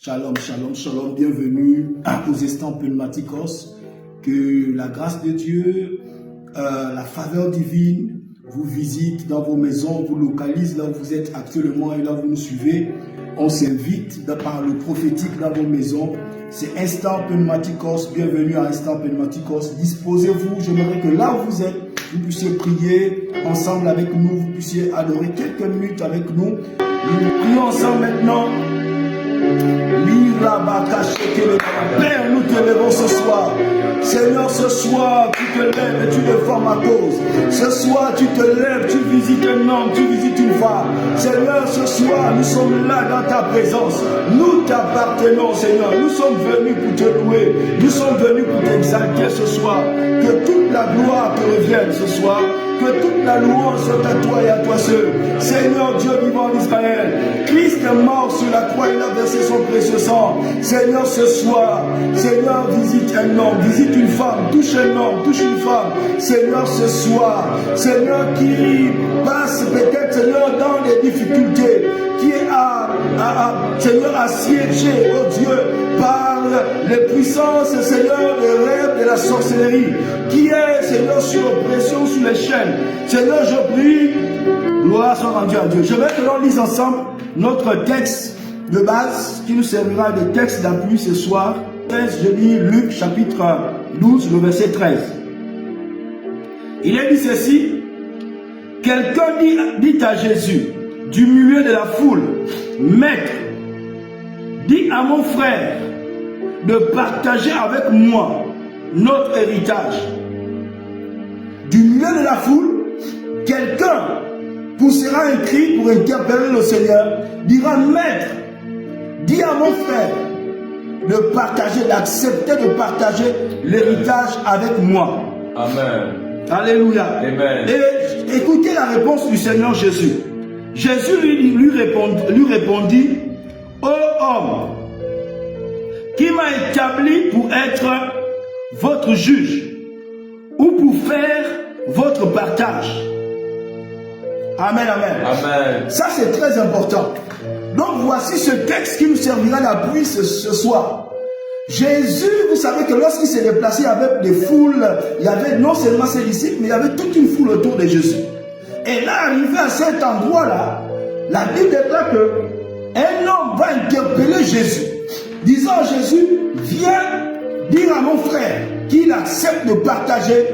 Shalom, shalom, shalom, bienvenue aux instants pneumatikos. Que la grâce de Dieu, la faveur divine vous visite dans vos maisons, vous localise là où vous êtes actuellement et là où vous nous suivez. On s'invite par le prophétique dans vos maisons. C'est Instant Pneumatikos, bienvenue à Instant Pneumatikos. Disposez-vous, j'aimerais que là où vous êtes, vous puissiez prier ensemble avec nous, vous puissiez adorer quelques minutes avec nous. Nous prions ensemble maintenant. Père, nous te levons ce soir. Seigneur, ce soir, tu te lèves et tu défends ma cause. Ce soir, tu te lèves, tu visites un homme, tu visites une femme. Seigneur, ce soir, nous sommes là dans ta présence. Nous t'appartenons, Seigneur. Nous sommes venus pour te louer. Nous sommes venus pour t'exalter ce soir. Que toute la gloire te revienne ce soir. Que toute la louange soit à toi et à toi seul. Seigneur Dieu vivant d'Israël, Christ est mort sur la croix, il a versé son précieux sang. Seigneur, ce soir, Seigneur, visite un homme, visite une femme, touche un homme, touche une femme. Seigneur, ce soir, Seigneur, qui passe peut-être, Seigneur, dans des difficultés, qui est Seigneur, assiégé, oh Dieu, par les puissances, Seigneur, des rêves de la sorcellerie, qui est, Seigneur, sur l'oppression, sur les chaînes. Seigneur, je prie, gloire soit rendue à Dieu. Je vais que l'on lise ensemble notre texte de base, qui nous servira de texte d'appui ce soir. Je lis Luc chapitre 12, le verset 13. Il est dit ceci: quelqu'un dit à Jésus, du milieu de la foule, Maître, dis à mon frère de partager avec moi notre héritage. Du milieu de la foule, quelqu'un poussera un cri pour interpeller le Seigneur, dira, Maître, dis à mon frère de partager, d'accepter de partager l'héritage avec moi. Amen. Alléluia. Amen. Et écoutez la réponse du Seigneur Jésus. Jésus lui répondit, ô homme, qui m'a établi pour être votre juge ou pour faire votre partage. Amen, amen. Amen. Ça, c'est très important. Donc, voici ce texte qui nous servira d'appui ce soir. Jésus, vous savez que lorsqu'il s'est déplacé avec des foules, il y avait non seulement ses disciples, mais il y avait toute une foule autour de Jésus. Et là, arrivé à cet endroit-là, la Bible déclare que un homme va interpeller Jésus, disant à Jésus, viens dire à mon frère qu'il accepte de partager,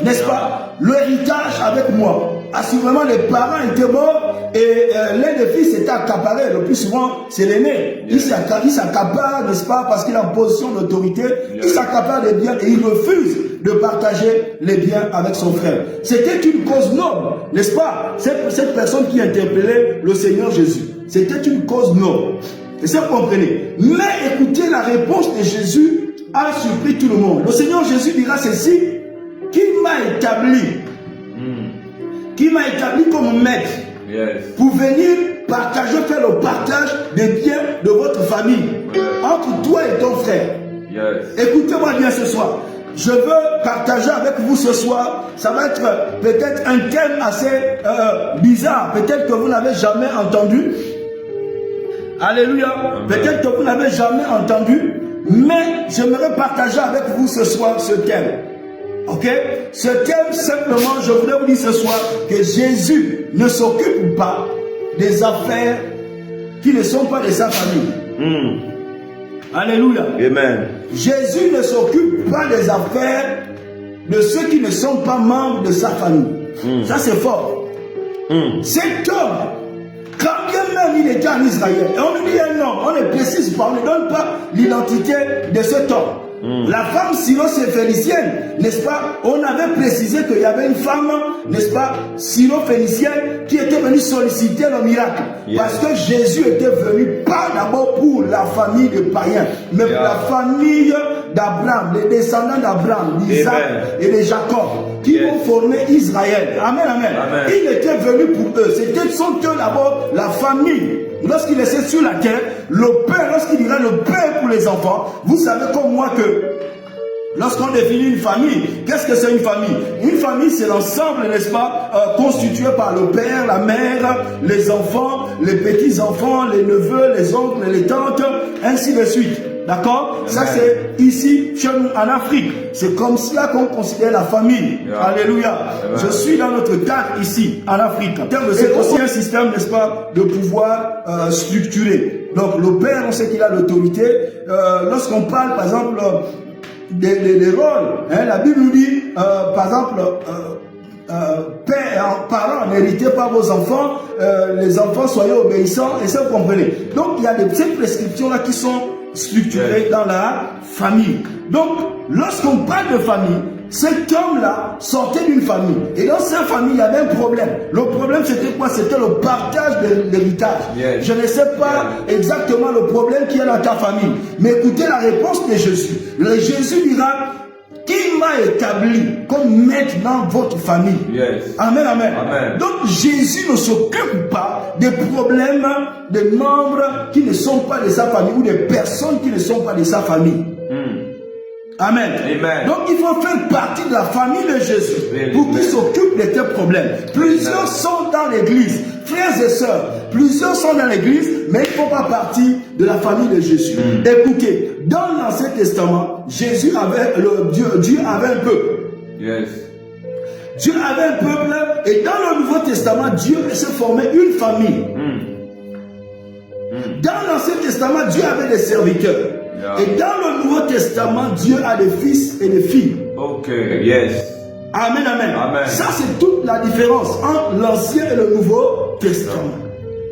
n'est-ce pas, l'héritage avec moi. Assurément, les parents étaient morts et l'un des fils était accaparé. Le plus souvent, c'est l'aîné. Il s'accapare, n'est-ce pas, parce qu'il est en position d'autorité. Il s'accapare des biens et il refuse de partager les biens avec son frère. C'était une cause noble, n'est-ce pas? Cette personne qui interpellait le Seigneur Jésus. C'était une cause noble. Et ça, vous comprenez. Mais écoutez, la réponse de Jésus a surpris tout le monde. Le Seigneur Jésus dira ceci: qui m'a établi, qui m'a établi comme maître, pour venir partager, faire le partage des biens de votre famille, entre toi et ton frère. Écoutez-moi bien ce soir. Je veux partager avec vous ce soir. Ça va être peut-être un thème assez bizarre. Peut-être que vous n'avez jamais entendu. Alléluia. Peut-être que vous n'avez jamais entendu. Mais j'aimerais partager avec vous ce soir ce thème. Ok? Ce thème, simplement, je voudrais vous dire ce soir que Jésus ne s'occupe pas des affaires qui ne sont pas de sa famille. Alléluia. Amen. Jésus ne s'occupe pas des affaires de ceux qui ne sont pas membres de sa famille. Ça, c'est fort. Cet homme, quand bien même il était en Israël, et on lui dit un homme, on ne précise pas, on ne donne pas l'identité de cet homme. La femme syro-phénicienne, n'est-ce pas? On avait précisé qu'il y avait une femme, n'est-ce pas, syro-phénicienne qui était venue solliciter le miracle. Parce que Jésus était venu pas d'abord pour la famille de païens, mais pour la famille d'Abraham, les descendants d'Abraham, d'Isaac et de Jacob, qui vont former Israël. Amen, amen. Il était venu pour eux. C'était sont eux d'abord la famille. Lorsqu'il était sur la terre, le père, lorsqu'il dira le père pour les enfants, vous savez comme moi que Lorsqu'on définit une famille, qu'est-ce que c'est une famille? Une famille, c'est l'ensemble, n'est-ce pas, constitué par le père, la mère, les enfants, les petits-enfants, les neveux, les oncles, les tantes, ainsi de suite. D'accord? Ça, c'est ici, chez nous, en Afrique. C'est comme cela qu'on considère la famille. Alléluia. Je suis dans notre cadre ici, en Afrique. C'est aussi un système, n'est-ce pas, de pouvoir structuré. Donc, le père, on sait qu'il a l'autorité. Lorsqu'on parle, par exemple, des rôles, hein, la Bible nous dit, par exemple, père, parents, n'héritez pas vos enfants, les enfants soyez obéissants, et ça vous comprenez. Donc il y a ces prescriptions-là qui sont structurées dans la famille. Donc lorsqu'on parle de famille, cet homme-là sortait d'une famille. Et dans cette famille, il y avait un problème. Le problème, c'était quoi? C'était le partage de l'héritage. Je ne sais pas exactement le problème qu'il y a dans ta famille. Mais écoutez la réponse de Jésus. Jésus dira, qui m'a établi comme maître dans votre famille? Amen, amen, amen. Donc Jésus ne s'occupe pas des problèmes des membres qui ne sont pas de sa famille ou des personnes qui ne sont pas de sa famille. Amen. Amen. Donc il faut faire partie de la famille de Jésus pour qu'il s'occupe de tes problèmes. Plusieurs sont dans l'église, frères et sœurs, plusieurs sont dans l'église, mais ils ne font pas partie de la famille de Jésus. Écoutez, dans l'Ancien Testament, Jésus avait Dieu avait un peuple. Dieu avait un peuple, et dans le Nouveau Testament, Dieu s'est formé une famille. Dans l'Ancien Testament, Dieu avait des serviteurs. Et dans le Nouveau Testament, Dieu a des fils et des filles. Amen, amen, amen. Ça, c'est toute la différence entre l'Ancien et le Nouveau Testament.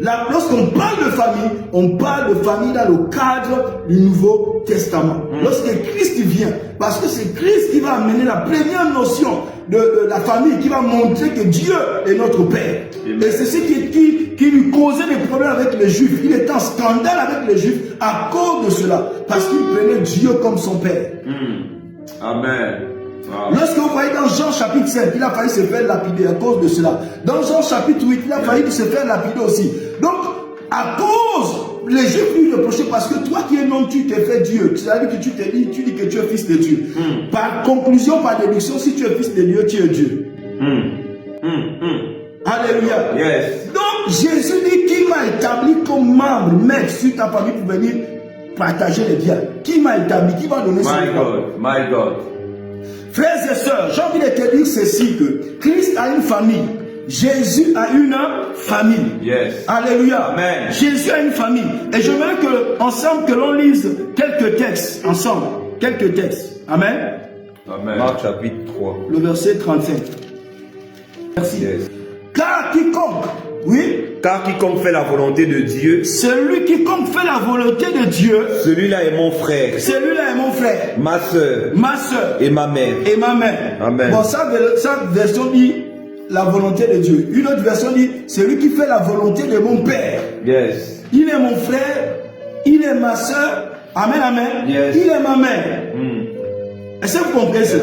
Lorsqu'on parle de famille, on parle de famille dans le cadre du Nouveau Testament. Lorsque Christ vient, parce que c'est Christ qui va amener la première notion de la famille, qui va montrer que Dieu est notre Père. Et c'est ce qui lui causait des problèmes avec les Juifs. Il était en scandale avec les Juifs à cause de cela, parce qu'il prenait Dieu comme son Père. Amen. Lorsque vous voyez dans Jean chapitre 5, il a failli se faire lapider à cause de cela. Dans Jean chapitre 8, il a failli se faire lapider aussi. Donc, à cause, les Juifs lui reprochaient parce que toi qui es non, tu t'es fait Dieu. C'est-à-dire que tu dis que tu es fils de Dieu. Par conclusion, par déduction, si tu es fils de Dieu, tu es Dieu. Alléluia. Donc, Jésus dit qui m'a établi comme membre, maître sur ta famille pour venir partager les biens. Qui m'a établi? Qui m'a donné son nom? My God. Frères et sœurs, j'ai envie de te dire ceci, que Christ a une famille. Jésus a une famille. Alléluia. Amen. Jésus a une famille. Et je veux que ensemble que l'on lise quelques textes ensemble. Quelques textes. Amen. Amen. Marc chapitre 3. Le verset 35. Merci. Car quiconque, car quiconque fait la volonté de Dieu, celui quiconque fait la volonté de Dieu, celui-là est mon frère. Celui-là est mon frère. Ma soeur. Ma soeur. Et ma mère. Et ma mère. Amen. Bon, ça version dit la volonté de Dieu. Une autre version dit celui qui fait la volonté de mon père. Il est mon frère. Il est ma soeur. Amen, amen. Il est ma mère. Est-ce que vous comprenez ça?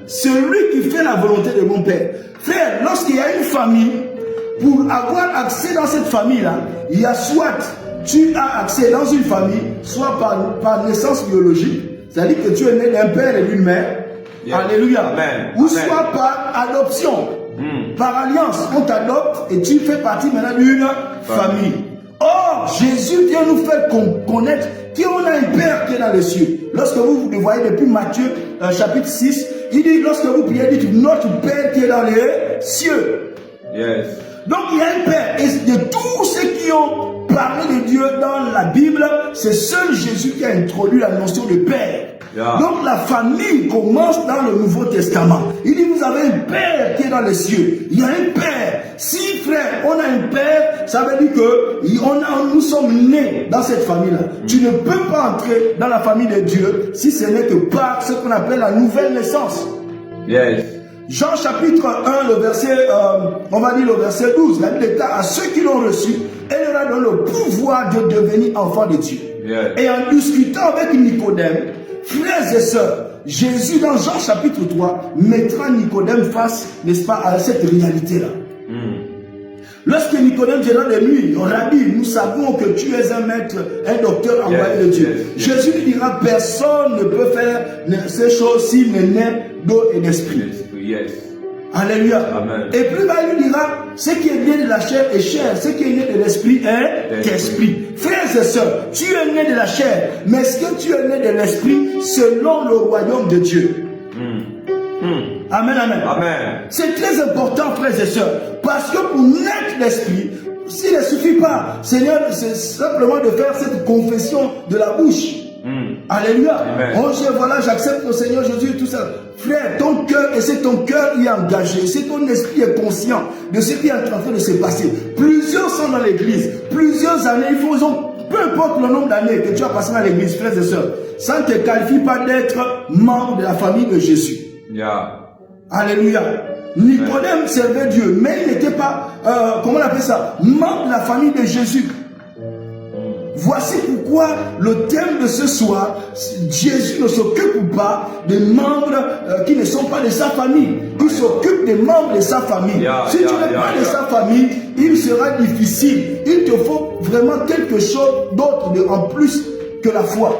Celui qui fait la volonté de mon père. Frère, lorsqu'il y a une famille, pour avoir accès dans cette famille-là, il y a soit tu as accès dans une famille, soit par naissance biologique, c'est-à-dire que tu es né d'un père et d'une mère. Alléluia. Amen. Ou soit par adoption. Par alliance, on t'adopte et tu fais partie maintenant d'une famille. Or, Jésus vient nous faire connaître qu'on a un Père qui est dans les cieux. Lorsque vous le voyez depuis Matthieu chapitre 6, il dit, lorsque vous priez, dites notre Père qui est dans les cieux. Donc il y a un Père. Et de tous ceux qui ont parlé de Dieu dans la Bible, c'est seul Jésus qui a introduit la notion de Père. Donc la famille commence dans le Nouveau Testament. Il dit vous avez un Père qui est dans les cieux. Il y a un Père. Si frère, on a un Père, ça veut dire que nous sommes nés dans cette famille-là. Tu ne peux pas entrer dans la famille de Dieu si ce n'est que par ce qu'on appelle la nouvelle naissance. Jean chapitre 1, le verset, on va dire le verset 12, la Bible déclare à ceux qui l'ont reçu, elle leur a donné le pouvoir de devenir enfants de Dieu. Et en discutant avec Nicodème, frères et sœurs, Jésus dans Jean chapitre 3 mettra Nicodème face, n'est-ce pas, à cette réalité-là. Lorsque Nicodème viendra de lui, Rabbi, nous savons que tu es un maître, un docteur envoyé de Dieu. Jésus lui dira, personne ne peut faire ces choses s'il ne naît d'eau et d'esprit. Yes. Alléluia. Amen. Et plus bas, il lui dira, ce qui est né de la chair est chair, ce qui est né de l'esprit est esprit. Frères et sœurs, tu es né de la chair, mais est-ce que tu es né de l'esprit selon le royaume de Dieu? Amen, amen. Amen. C'est très important, frères et sœurs, parce que pour naître l'esprit, s'il ne suffit pas, Seigneur, c'est simplement de faire cette confession de la bouche. Alléluia. Amen. Oh Dieu, voilà, j'accepte le Seigneur Jésus, tout ça. Frère, ton cœur, et c'est ton cœur qui est engagé, c'est ton esprit est conscient de ce qui est en train de se passer. Plusieurs sont dans l'église, plusieurs années, ils ont, peu importe le nombre d'années que tu as passé dans l'église, frères et sœurs, ça ne te qualifie pas d'être membre de la famille de Jésus. Yeah. Alléluia. Nicodème servait Dieu, mais il n'était pas, comment on appelle ça, membre de la famille de Jésus. Voici pourquoi le thème de ce soir, Jésus ne s'occupe pas des membres qui ne sont pas de sa famille. Il s'occupe des membres de sa famille. Si tu n'es pas de sa famille, il sera difficile. Il te faut vraiment quelque chose d'autre en plus que la foi.